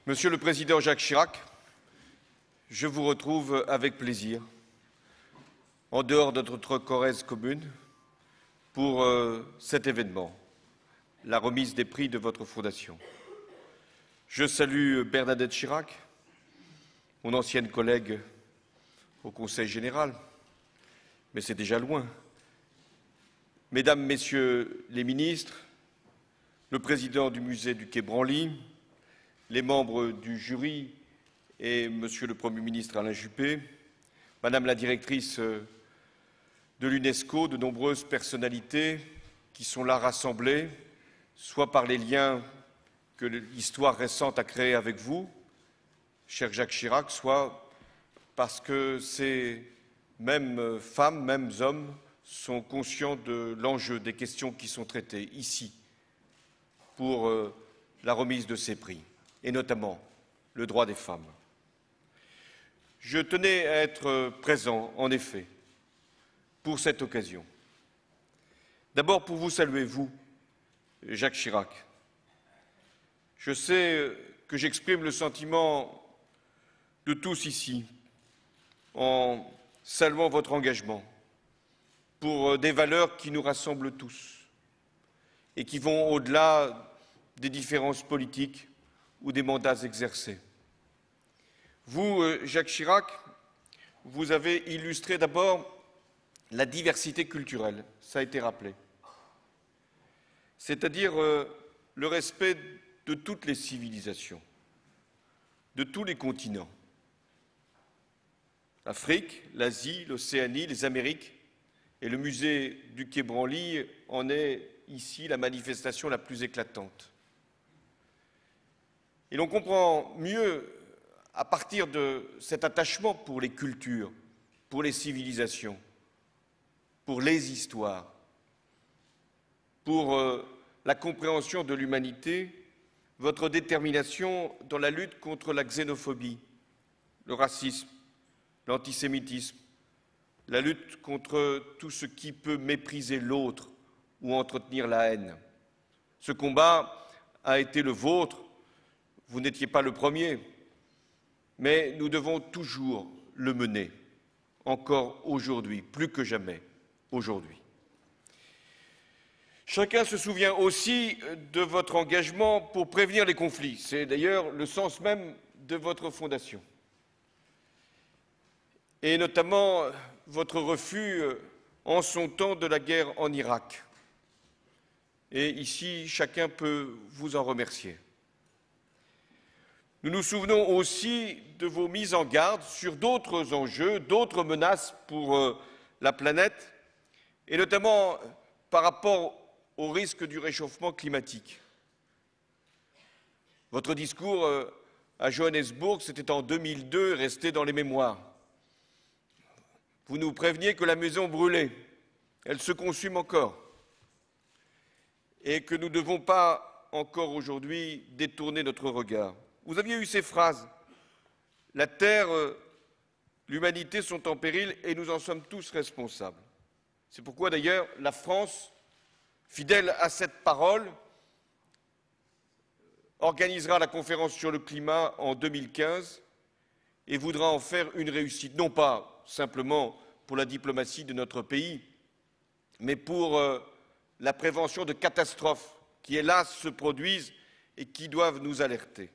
Monsieur le Président Jacques Chirac, je vous retrouve avec plaisir, en dehors de notre Corrèze commune, pour cet événement, la remise des prix de votre fondation. Je salue Bernadette Chirac, mon ancienne collègue au Conseil général, mais c'est déjà loin. Mesdames, Messieurs les ministres, le président du musée du Quai Branly, les membres du jury et Monsieur le Premier ministre Alain Juppé, Madame la directrice de l'UNESCO, de nombreuses personnalités qui sont là rassemblées, soit par les liens que l'histoire récente a créés avec vous, cher Jacques Chirac, soit parce que ces mêmes femmes, mêmes hommes sont conscients de l'enjeu des questions qui sont traitées ici pour la remise de ces prix, et notamment le droit des femmes. Je tenais à être présent, en effet, pour cette occasion. D'abord pour vous saluer, vous, Jacques Chirac. Je sais que j'exprime le sentiment de tous ici en saluant votre engagement pour des valeurs qui nous rassemblent tous et qui vont au-delà des différences politiques ou des mandats exercés. Vous, Jacques Chirac, vous avez illustré d'abord la diversité culturelle, ça a été rappelé, c'est-à-dire le respect de toutes les civilisations, de tous les continents, l'Afrique, l'Asie, l'Océanie, les Amériques, et le musée du Quai Branly en est ici la manifestation la plus éclatante. Et l'on comprend mieux, à partir de cet attachement pour les cultures, pour les civilisations, pour les histoires, pour la compréhension de l'humanité, votre détermination dans la lutte contre la xénophobie, le racisme, l'antisémitisme, la lutte contre tout ce qui peut mépriser l'autre ou entretenir la haine. Ce combat a été le vôtre, vous n'étiez pas le premier, mais nous devons toujours le mener, encore aujourd'hui, plus que jamais aujourd'hui. Chacun se souvient aussi de votre engagement pour prévenir les conflits. C'est d'ailleurs le sens même de votre fondation. Et notamment votre refus en son temps de la guerre en Irak. Et ici, chacun peut vous en remercier. Nous nous souvenons aussi de vos mises en garde sur d'autres enjeux, d'autres menaces pour la planète, et notamment par rapport au risque du réchauffement climatique. Votre discours à Johannesburg, c'était en 2002, resté dans les mémoires. Vous nous préveniez que la maison brûlait, elle se consume encore, et que nous ne devons pas encore aujourd'hui détourner notre regard. Vous aviez eu ces phrases, la Terre, l'humanité sont en péril et nous en sommes tous responsables. C'est pourquoi d'ailleurs la France, fidèle à cette parole, organisera la conférence sur le climat en 2015 et voudra en faire une réussite, non pas simplement pour la diplomatie de notre pays, mais pour la prévention de catastrophes qui, hélas, se produisent et qui doivent nous alerter.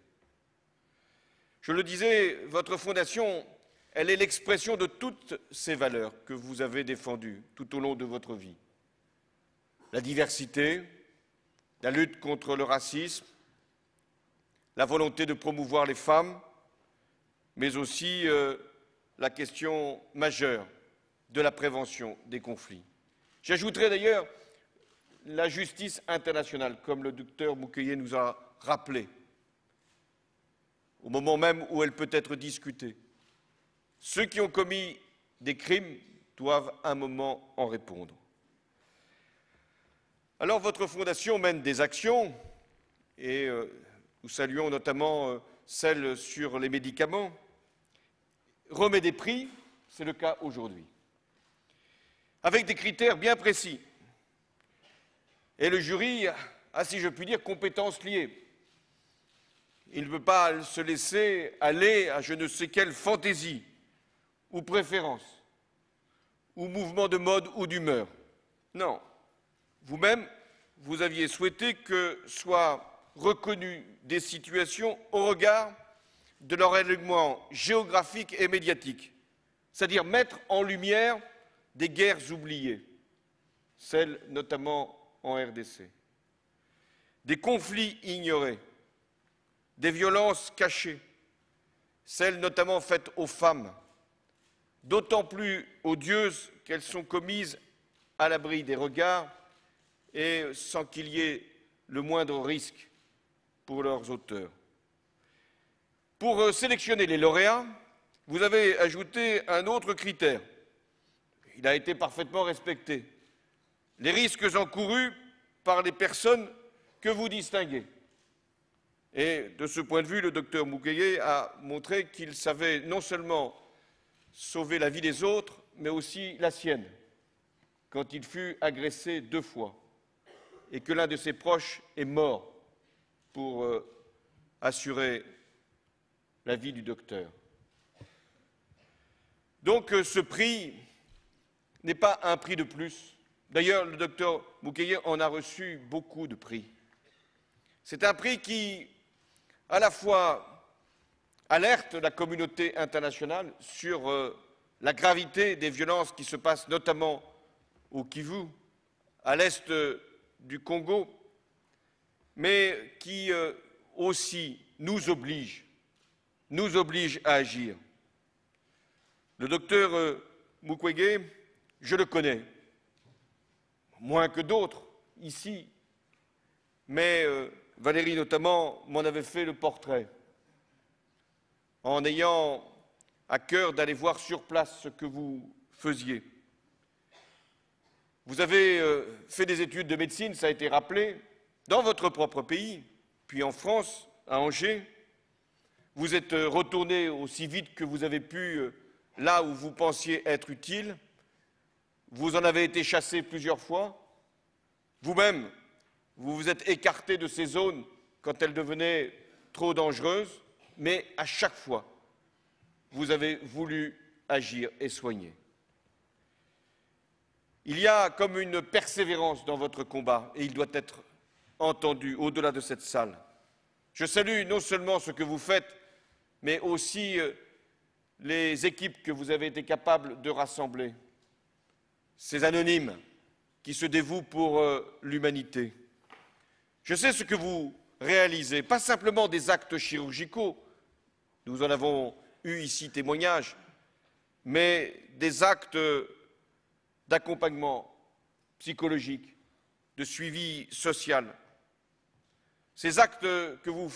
Je le disais, votre fondation, elle est l'expression de toutes ces valeurs que vous avez défendues tout au long de votre vie. La diversité, la lutte contre le racisme, la volonté de promouvoir les femmes, mais aussi la question majeure de la prévention des conflits. J'ajouterai d'ailleurs la justice internationale, comme le docteur Mukwege nous a rappelé, au moment même où elle peut être discutée. Ceux qui ont commis des crimes doivent un moment en répondre. Alors votre fondation mène des actions, et nous saluons notamment celle sur les médicaments, remet des prix, c'est le cas aujourd'hui, avec des critères bien précis. Et le jury a, si je puis dire, compétences liées. Il ne peut pas se laisser aller à je ne sais quelle fantaisie ou préférence, ou mouvement de mode ou d'humeur. Non, vous-même, vous aviez souhaité que soient reconnues des situations au regard de leur élément géographique et médiatique, c'est-à-dire mettre en lumière des guerres oubliées, celles notamment en RDC, des conflits ignorés, des violences cachées, celles notamment faites aux femmes, d'autant plus odieuses qu'elles sont commises à l'abri des regards et sans qu'il y ait le moindre risque pour leurs auteurs. Pour sélectionner les lauréats, vous avez ajouté un autre critère. Il a été parfaitement respecté. Les risques encourus par les personnes que vous distinguez. Et de ce point de vue, le docteur Mukwege a montré qu'il savait non seulement sauver la vie des autres, mais aussi la sienne, quand il fut agressé 2 fois, et que l'un de ses proches est mort pour assurer la vie du docteur. Donc ce prix n'est pas un prix de plus. D'ailleurs, le docteur Mukwege en a reçu beaucoup de prix. C'est un prix qui, à la fois, alerte la communauté internationale sur la gravité des violences qui se passent notamment au Kivu, à l'est du Congo, mais qui aussi nous oblige à agir. Le docteur Mukwege, je le connais, moins que d'autres ici, mais Valérie notamment m'en avait fait le portrait, en ayant à cœur d'aller voir sur place ce que vous faisiez. Vous avez fait des études de médecine, ça a été rappelé, dans votre propre pays, puis en France, à Angers. Vous êtes retourné aussi vite que vous avez pu là où vous pensiez être utile. Vous en avez été chassé plusieurs fois. Vous-même, vous vous êtes écarté de ces zones quand elles devenaient trop dangereuses, mais à chaque fois, vous avez voulu agir et soigner. Il y a comme une persévérance dans votre combat et il doit être entendu au-delà de cette salle. Je salue non seulement ce que vous faites, mais aussi les équipes que vous avez été capables de rassembler, ces anonymes qui se dévouent pour l'humanité. Je sais ce que vous réalisez, pas simplement des actes chirurgicaux, nous en avons eu ici témoignage, mais des actes d'accompagnement psychologique, de suivi social. Ces actes que vous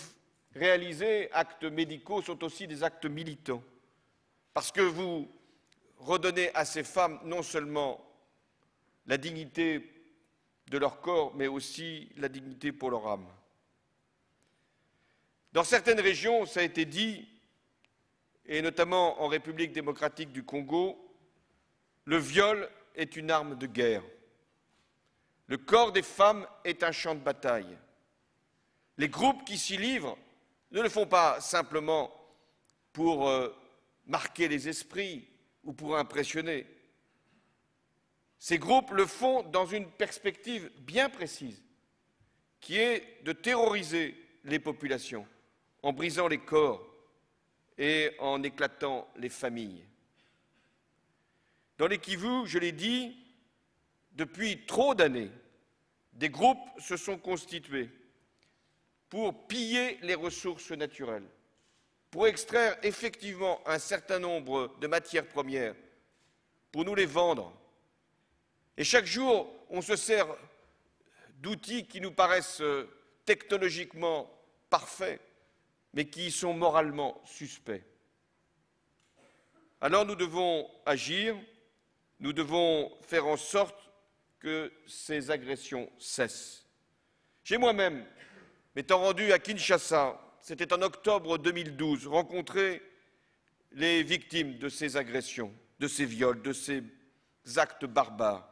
réalisez, actes médicaux, sont aussi des actes militants, parce que vous redonnez à ces femmes non seulement la dignité de leur corps, mais aussi la dignité pour leur âme. Dans certaines régions, ça a été dit, et notamment en République démocratique du Congo, le viol est une arme de guerre. Le corps des femmes est un champ de bataille. Les groupes qui s'y livrent ne le font pas simplement pour marquer les esprits ou pour impressionner. Ces groupes le font dans une perspective bien précise, qui est de terroriser les populations en brisant les corps et en éclatant les familles. Dans les Kivu, je l'ai dit, depuis trop d'années, des groupes se sont constitués pour piller les ressources naturelles, pour extraire effectivement un certain nombre de matières premières, pour nous les vendre. Et chaque jour, on se sert d'outils qui nous paraissent technologiquement parfaits, mais qui sont moralement suspects. Alors nous devons agir, nous devons faire en sorte que ces agressions cessent. J'ai moi-même, m'étant rendu à Kinshasa, c'était en octobre 2012, rencontré les victimes de ces agressions, de ces viols, de ces actes barbares.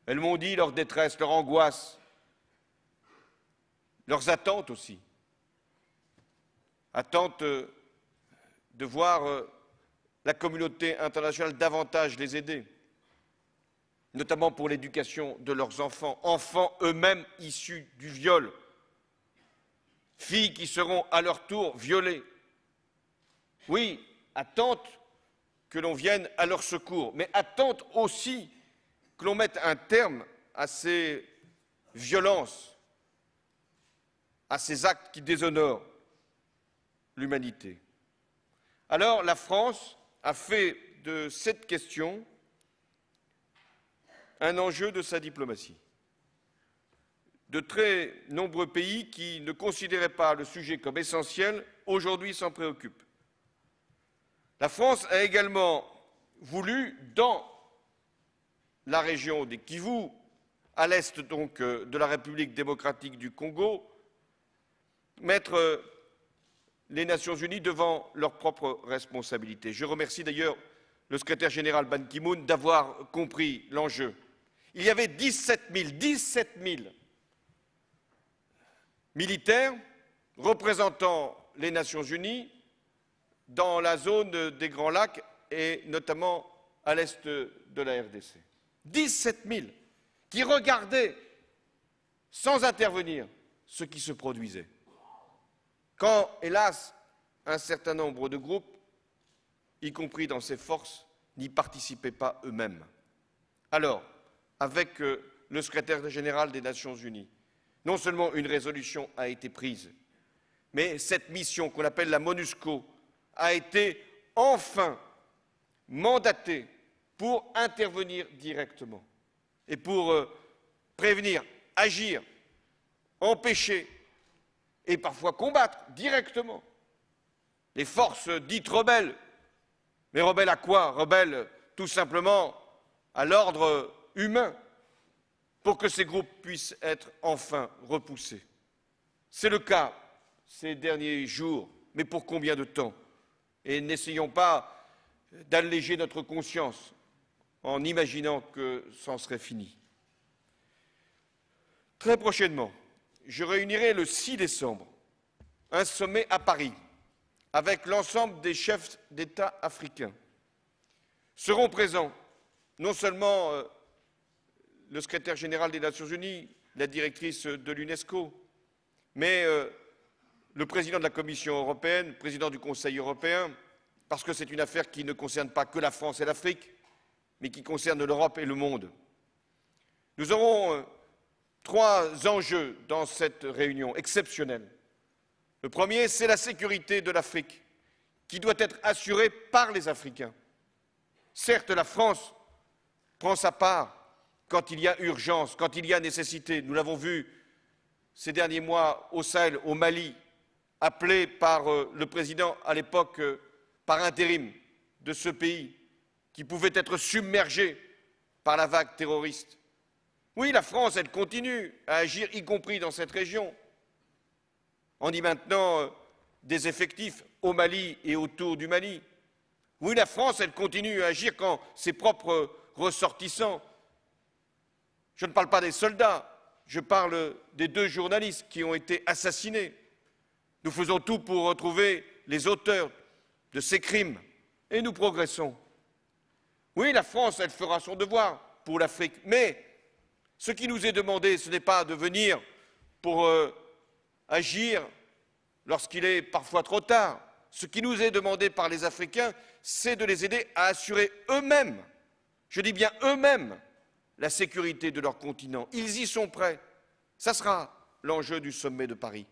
Elles m'ont dit leur détresse, leur angoisse, leurs attentes aussi. attendent de voir la communauté internationale davantage les aider, notamment pour l'éducation de leurs enfants, enfants eux-mêmes issus du viol, filles qui seront à leur tour violées. Oui, attendent que l'on vienne à leur secours, mais attendent aussi que l'on mette un terme à ces violences, à ces actes qui déshonorent l'humanité. Alors la France a fait de cette question un enjeu de sa diplomatie. De très nombreux pays qui ne considéraient pas le sujet comme essentiel, aujourd'hui s'en préoccupent. La France a également voulu, dans la région des Kivu, à l'est donc de la République démocratique du Congo, mettre les Nations Unies devant leurs propres responsabilités. Je remercie d'ailleurs le secrétaire général Ban Ki-moon d'avoir compris l'enjeu. Il y avait 17 000 militaires représentant les Nations Unies dans la zone des Grands Lacs et notamment à l'est de la RDC. 17 000 qui regardaient sans intervenir ce qui se produisait. Quand, hélas, un certain nombre de groupes, y compris dans ces forces, n'y participaient pas eux-mêmes. Alors, avec le secrétaire général des Nations Unies, non seulement une résolution a été prise, mais cette mission qu'on appelle la MONUSCO a été enfin mandatée pour intervenir directement et pour prévenir, agir, empêcher et parfois combattre directement les forces dites rebelles. Mais rebelles à quoi? Rebelles tout simplement à l'ordre humain, pour que ces groupes puissent être enfin repoussés. C'est le cas ces derniers jours, mais pour combien de temps? Et n'essayons pas d'alléger notre conscience en imaginant que c'en serait fini. Très prochainement, je réunirai le 6 décembre un sommet à Paris avec l'ensemble des chefs d'État africains. Seront présents non seulement le secrétaire général des Nations Unies, la directrice de l'UNESCO, mais le président de la Commission européenne, le président du Conseil européen, parce que c'est une affaire qui ne concerne pas que la France et l'Afrique, mais qui concerne l'Europe et le monde. Nous aurons trois enjeux dans cette réunion exceptionnelle. Le premier, c'est la sécurité de l'Afrique, qui doit être assurée par les Africains. Certes, la France prend sa part quand il y a urgence, quand il y a nécessité. Nous l'avons vu ces derniers mois au Sahel, au Mali, appelé par le président à l'époque par intérim de ce pays, qui pouvait être submergé par la vague terroriste. Oui, la France, elle continue à agir, y compris dans cette région, en y maintenant des effectifs au Mali et autour du Mali. Oui, la France, elle continue à agir quand ses propres ressortissants, je ne parle pas des soldats, je parle des 2 journalistes qui ont été assassinés. Nous faisons tout pour retrouver les auteurs de ces crimes et nous progressons. Oui, la France, elle fera son devoir pour l'Afrique, mais ce qui nous est demandé, ce n'est pas de venir pour agir lorsqu'il est parfois trop tard. Ce qui nous est demandé par les Africains, c'est de les aider à assurer eux-mêmes, je dis bien eux-mêmes, la sécurité de leur continent. Ils y sont prêts. Ça sera l'enjeu du sommet de Paris.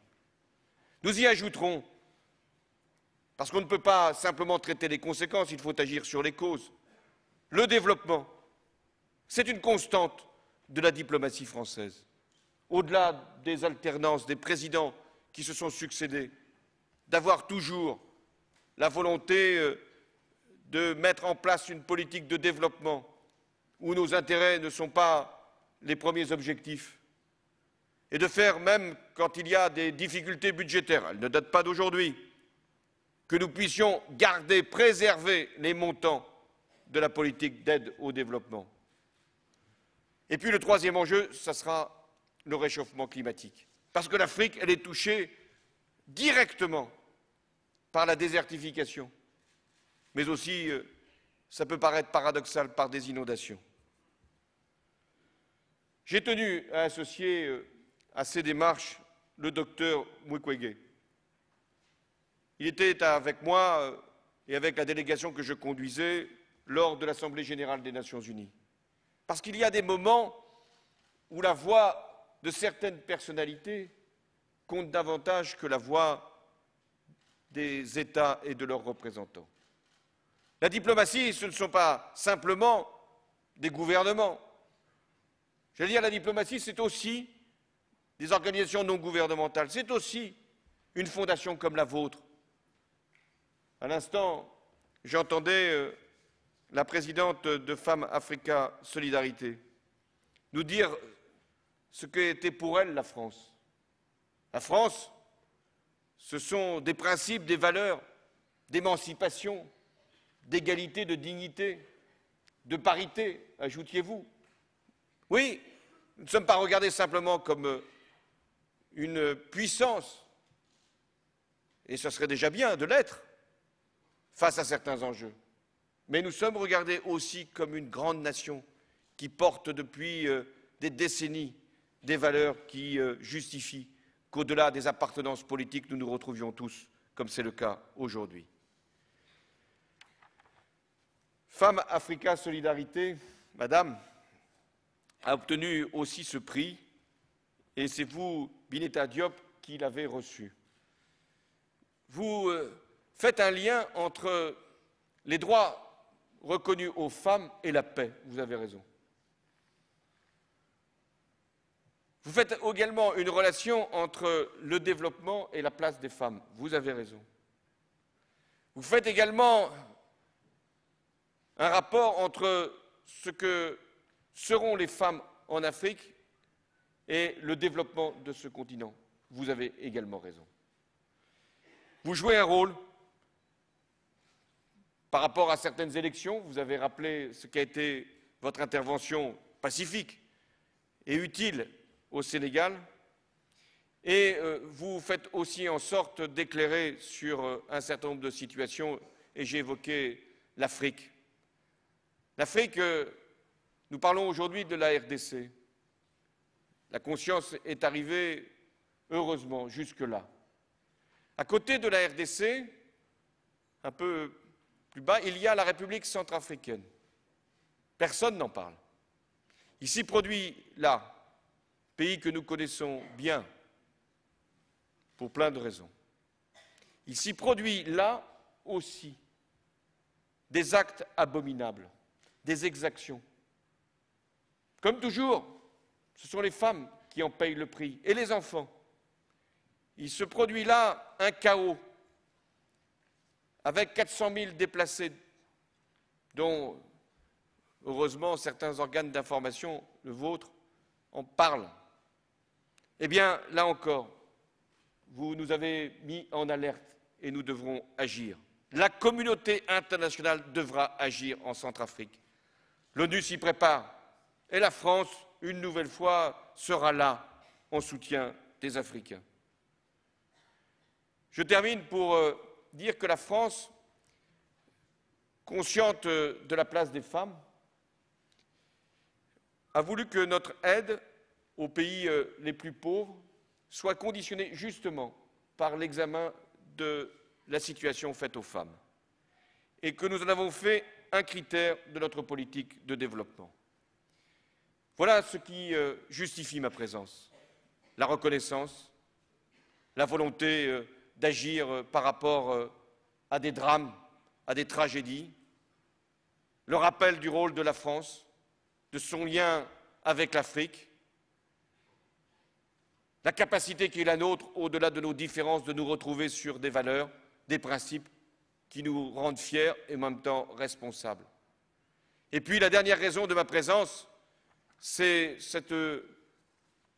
Nous y ajouterons, parce qu'on ne peut pas simplement traiter les conséquences, il faut agir sur les causes. Le développement, c'est une constante de la diplomatie française. Au-delà des alternances des présidents qui se sont succédés, d'avoir toujours la volonté de mettre en place une politique de développement où nos intérêts ne sont pas les premiers objectifs, et de faire, même quand il y a des difficultés budgétaires, elles ne datent pas d'aujourd'hui, que nous puissions garder, préserver les montants de la politique d'aide au développement. Et puis le troisième enjeu, ça sera le réchauffement climatique. Parce que l'Afrique, elle est touchée directement par la désertification, mais aussi, ça peut paraître paradoxal, par des inondations. J'ai tenu à associer à ces démarches le docteur Mukwege. Il était avec moi et avec la délégation que je conduisais lors de l'Assemblée générale des Nations unies. Parce qu'il y a des moments où la voix de certaines personnalités compte davantage que la voix des États et de leurs représentants. La diplomatie, ce ne sont pas simplement des gouvernements. J'allais dire, la diplomatie, c'est aussi des organisations non gouvernementales, c'est aussi une fondation comme la vôtre. À l'instant, j'entendais la présidente de Femmes Africa Solidarité nous dire ce qu'était pour elle la France. La France, ce sont des principes, des valeurs, d'émancipation, d'égalité, de dignité, de parité, ajoutiez-vous. Oui, nous ne sommes pas regardés simplement comme une puissance, et ce serait déjà bien de l'être, face à certains enjeux. Mais nous sommes regardés aussi comme une grande nation qui porte depuis des décennies des valeurs qui justifient qu'au-delà des appartenances politiques, nous nous retrouvions tous, comme c'est le cas aujourd'hui. Femmes Africa Solidarité, Madame, a obtenu aussi ce prix, et c'est vous, Bineta Diop, qui l'avez reçu. Vous faites un lien entre les droits reconnus aux femmes et la paix, vous avez raison. Vous faites également une relation entre le développement et la place des femmes, vous avez raison. Vous faites également un rapport entre ce que seront les femmes en Afrique et le développement de ce continent. Vous avez également raison. Vous jouez un rôle par rapport à certaines élections. Vous avez rappelé ce qu'a été votre intervention pacifique et utile au Sénégal. Et vous faites aussi en sorte d'éclairer sur un certain nombre de situations, et j'ai évoqué l'Afrique. L'Afrique, nous parlons aujourd'hui de la RDC. La conscience est arrivée, heureusement, jusque-là. À côté de la RDC, un peu plus bas, il y a la République centrafricaine. Personne n'en parle. Il s'y produit là, pays que nous connaissons bien, pour plein de raisons. Il s'y produit là aussi des actes abominables, des exactions. Comme toujours, ce sont les femmes qui en payent le prix, et les enfants. Il se produit là un chaos, avec 400 000 déplacés, dont, heureusement, certains organes d'information, le vôtre, en parlent. Eh bien, là encore, vous nous avez mis en alerte et nous devrons agir. La communauté internationale devra agir en Centrafrique. L'ONU s'y prépare et la France, une nouvelle fois, sera là en soutien des Africains. Je termine pour dire que la France, consciente de la place des femmes, a voulu que notre aide aux pays les plus pauvres soit conditionnée justement par l'examen de la situation faite aux femmes, et que nous en avons fait un critère de notre politique de développement. Voilà ce qui justifie ma présence, la reconnaissance, la volonté d'agir par rapport à des drames, à des tragédies, le rappel du rôle de la France, de son lien avec l'Afrique, la capacité qui est la nôtre, au-delà de nos différences, de nous retrouver sur des valeurs, des principes qui nous rendent fiers et en même temps responsables. Et puis la dernière raison de ma présence, c'est cette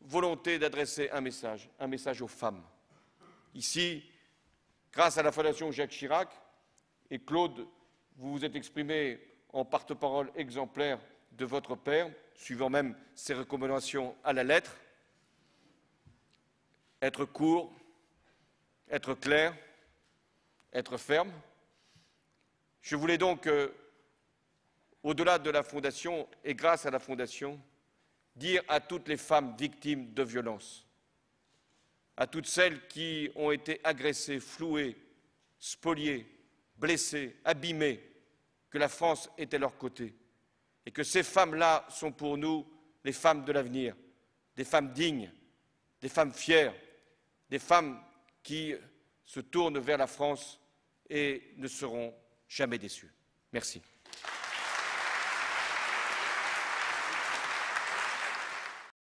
volonté d'adresser un message aux femmes. Ici, grâce à la Fondation Jacques Chirac, et Claude, vous vous êtes exprimé en porte-parole exemplaire de votre père, suivant même ses recommandations à la lettre, être court, être clair, être ferme. Je voulais donc, au-delà de la Fondation et grâce à la Fondation, dire à toutes les femmes victimes de violences, à toutes celles qui ont été agressées, flouées, spoliées, blessées, abîmées, que la France est à leur côté et que ces femmes-là sont pour nous les femmes de l'avenir, des femmes dignes, des femmes fières, des femmes qui se tournent vers la France et ne seront jamais déçues. Merci.